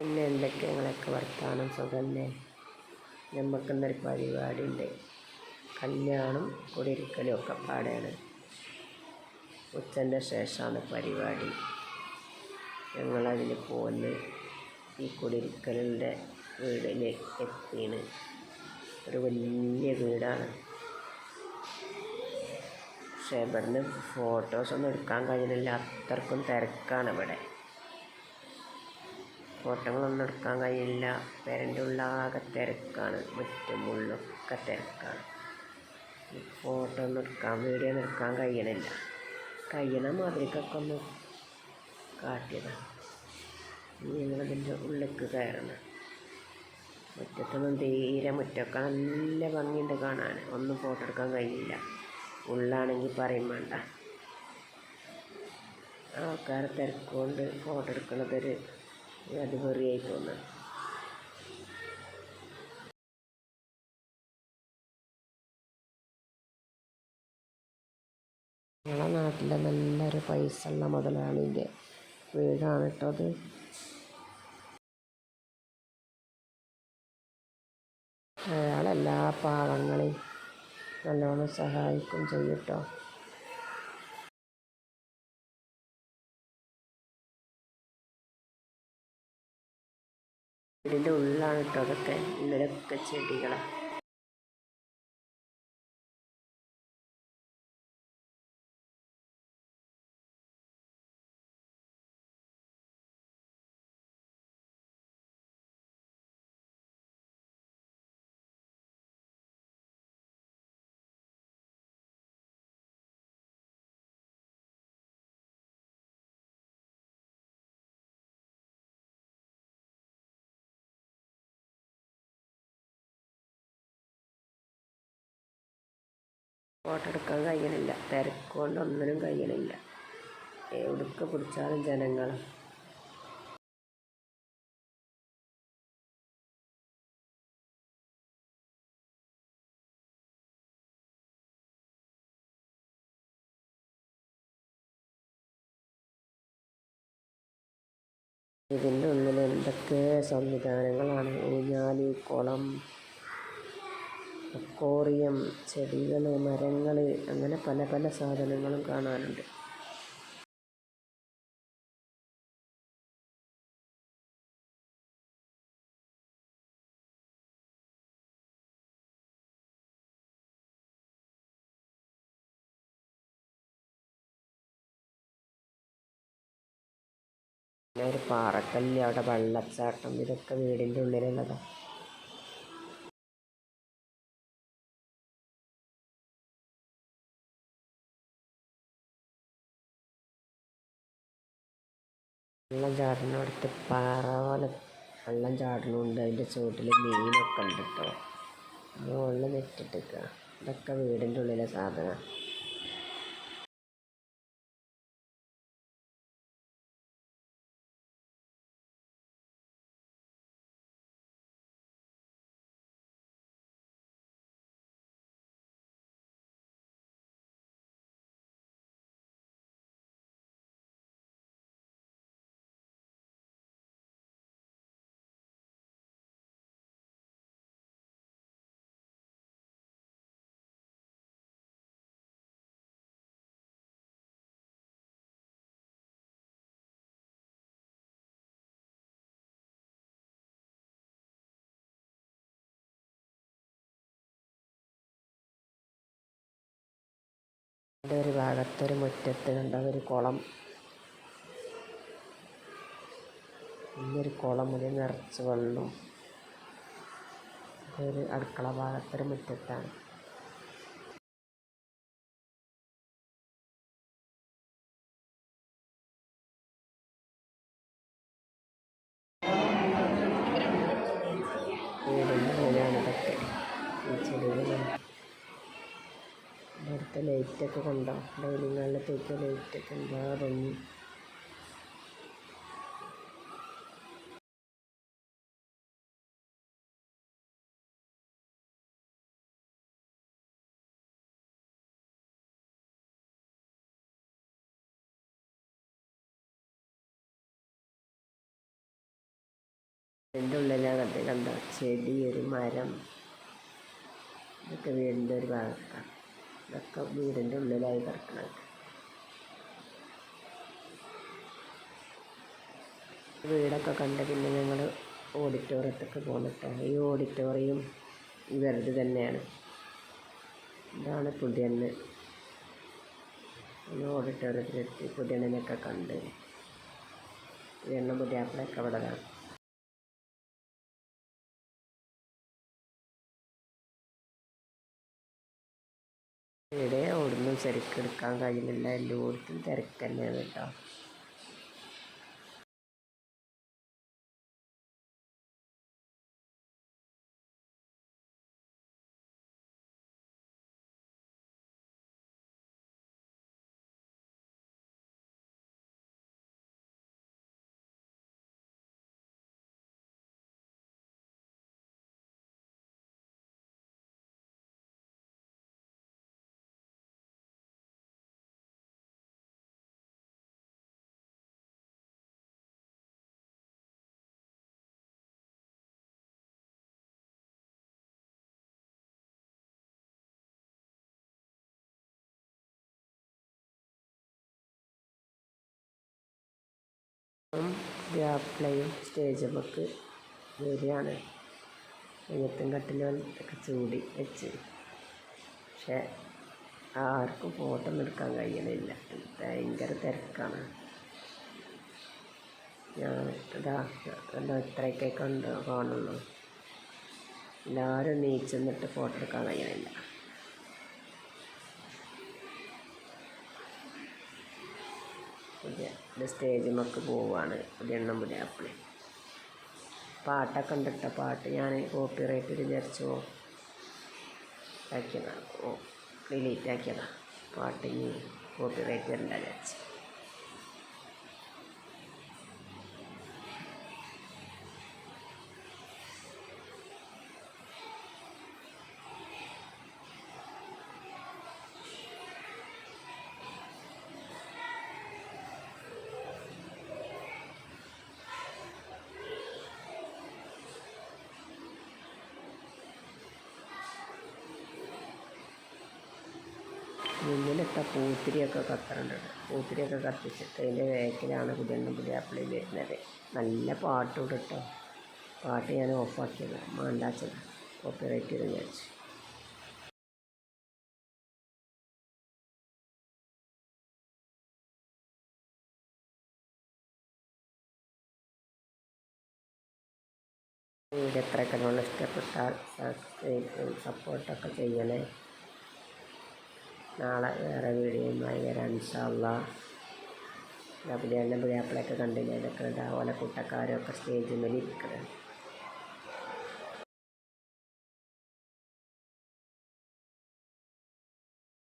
പിന്നെ എന്തൊക്കെ നിങ്ങളൊക്കെ വർത്താനം സുഖല്ലേ? നമുക്കിന്നൊരു പരിപാടി ഉണ്ട്. കല്യാണം കുടിയിരിക്കലും ഒക്കെ പാടെയാണ്. ഉച്ചൻ്റെ ശേഷമാണ് പരിപാടി. ഞങ്ങളതിൽ പോന്ന് ഈ കുടിയിരിക്കലിൻ്റെ വീടിൽ എത്തിയാണ്. ഒരു വലിയ വീടാണ്. പക്ഷേ ഇവിടുന്ന് ഫോട്ടോസൊന്നും എടുക്കാൻ കഴിയുന്നില്ല, അത്രക്കും തിരക്കാണ് ഇവിടെ. ഫോട്ടോകളൊന്നും എടുക്കാൻ കഴിയില്ല. പേരൻ്റെ ഉള്ളാകെ തിരക്കാണ്, മുറ്റും ഉള്ളൊക്കെ തിരക്കാണ്. ഫോട്ടോ ഒന്നും എടുക്കാൻ, വീഡിയോ ഒന്നും എടുക്കാൻ കഴിയണില്ല. കഴിയണ മാതിരിക്കൊക്കെ ഒന്ന് കാട്ടിയതാണ്. ഞങ്ങളതിൻ്റെ ഉള്ളിലേക്ക് കയറണം. മുറ്റത്തൊന്നും തീരെ, മുറ്റമൊക്കെ നല്ല ഭംഗിയുണ്ട് കാണാൻ. ഒന്നും ഫോട്ടോ എടുക്കാൻ കഴിയില്ല. ഉള്ളാണെങ്കിൽ പറയും വേണ്ട. ആൾക്കാരെ തിരക്കുകൊണ്ട് ഫോട്ടോ എടുക്കണതൊരു അത് വെറിയായി തോന്നുന്നു. ഞങ്ങളെ നാട്ടിലെ നല്ലൊരു പൈസയുള്ള മുതലാളിൻ്റെ വീടാണ് കേട്ടോ അത്. അയാളെല്ലാ പാവങ്ങളെയും നല്ലോണം സഹായിക്കും ചെയ്യും കേട്ടോ. വീടിൻ്റെ ഉള്ളിലാണ് കേട്ടോ അതൊക്കെ. ഉള്ളിലൊക്കെ ചെടികളാണ്. ഫോട്ടോ എടുക്കാൻ കഴിയണില്ല, തിരക്കുകൊണ്ട് ഒന്നിനും കഴിയണില്ല. എവിടേക്ക് പിടിച്ചാലും ജനങ്ങൾ. ഇതിൻ്റെ ഉള്ളിൽ എന്തൊക്കെ സംവിധാനങ്ങളാണ്! ഊഞ്ഞാല്, കുളം, അക്വേറിയം, ചെടികൾ, മരങ്ങൾ, അങ്ങനെ പല പല സാധനങ്ങളും കാണാനുണ്ട്. പിന്നെ ഒരു പാറക്കല്ല്, അവിടെ വെള്ളച്ചാട്ടം, ഇതൊക്കെ വീടിൻ്റെ ഉള്ളിലുള്ളതാണ്. വെള്ളം ചാടുന്നിടത്ത് പാറ പോലെ വെള്ളം ചാടണമുണ്ട്. അതിൻ്റെ ചുവട്ടിൽ മീനൊക്കെ ഉണ്ട് കേട്ടോ. മുകളിൽ നെറ്റിട്ടിരിക്കുക. ഇതൊക്കെ വീടിൻ്റെ ഉള്ളിലെ സാധനമാണ്. ഇതിൻ്റെ ഒരു ഭാഗത്തൊരു മുറ്റത്ത് കണ്ട ഒരു കുളം, വലിയൊരു കുളം, അതിൽ നിറച്ച് വെള്ളം. ഇതൊരു അടുക്കള ഭാഗത്തൊരു മുറ്റത്താണ്. വീടിൻ്റെ ഉള്ളിലാണ് ഇതൊക്കെ. ഈ ചെടികളും ഇവിടുത്തെ ലൈറ്റൊക്കെ കണ്ടോ, ഡൈനിങ് ഹാളിലത്തേക്ക് ലൈറ്റൊക്കെ എന്താ ഭംഗി. എൻ്റെ ഉള്ളിലകത്ത് കണ്ട ചെടി, ഒരു മരം, ഇതൊക്കെ വീടിൻ്റെ ഒരു ഭാഗത്താണ്. ഇതൊക്കെ വീടിൻ്റെ ഉള്ളിലായി കിടക്കുന്നത്. വീടൊക്കെ കണ്ട് പിന്നെ ഞങ്ങൾ ഓഡിറ്റോറിയത്തൊക്കെ പോന്നിട്ട്, ഈ ഓഡിറ്റോറിയം ഇവരുടെ തന്നെയാണ്. ഇതാണ് പുതിയണ്ണ്. ഓഡിറ്റോറിയത്തിലെത്തി പുതിയണ്ണിനൊക്കെ കണ്ട് പുതിയാപ്പിളൊക്കെ അവിടെ കാണും. ഇവിടെ ഓടുന്നു ശരിക്കെടുക്കാൻ കഴിയുന്നില്ല, എല്ലായിടത്തും തിരക്ക് തന്നെയാണ് കേട്ടോ. പുതിയാപ്പിളയും സ്റ്റേജുമൊക്കെ വരികയാണ്. നെയ്യത്തും കട്ടിലൊക്കെ ചൂടി വെച്ച്, പക്ഷെ ആർക്കും ഫോട്ടോ ഒന്നും എടുക്കാൻ കഴിയണില്ല, ഭയങ്കര തിരക്കാണ്. ഞാൻ ഇത്രയൊക്കെ കാണുള്ളൂ. എല്ലാവരും നീച്ചെന്നിട്ട് ഫോട്ടോ എടുക്കാൻ കഴിയണില്ല. പുതിയ സ്റ്റേജിമൊക്കെ പോവുകയാണ് പുതിയണ്ണും പുതിയാപ്പിളയും. പാട്ടൊക്കെ ഉണ്ടിട്ട പാട്ട് ഞാൻ കോപ്പിറൈറ്റ് വിചാരിച്ചു ആക്കിയതാണ്, ഡിലീറ്റ് ആക്കിയതാണ്. പാട്ടിന് കോപ്പിറൈറ്റ് വരണ്ട വിചാരിച്ചു. മുന്നിലിട്ട പൂത്തിരിയൊക്കെ കത്തറുണ്ട്. പൂത്തിരിയൊക്കെ കത്തിച്ചിട്ട് അതിൻ്റെ വേക്കിലാണ് പുതിയണ്ണും പുതിയാപ്പിളയും വരുന്നത്. നല്ല പാട്ടും കേട്ടോ. പാട്ട് ഞാൻ ഓഫാക്കിയത്, മാണ്ടാച്ചത്, കോപ്പിറൈറ്റ് ചെയ്ത് വിചാരിച്ചു. വീഡിയോ എത്രയൊക്കെ നമ്മൾ ഇഷ്ടപ്പെട്ടാൽ സബ്സ്ക്രൈബ് സപ്പോർട്ടൊക്കെ ചെയ്യണേ. നാളെ വേറെ വീഡിയോയുമായി വരാം ഇൻഷാ അല്ലാഹ്. പുതിയണ്ണും പുതിയാപ്പിളയൊക്കെ കണ്ടില്ലേ, ഇതൊക്കെ ഓല കൂട്ടക്കാരൊക്കെ സ്റ്റേജിൽ മേലെ ഇരിക്കുന്നത്.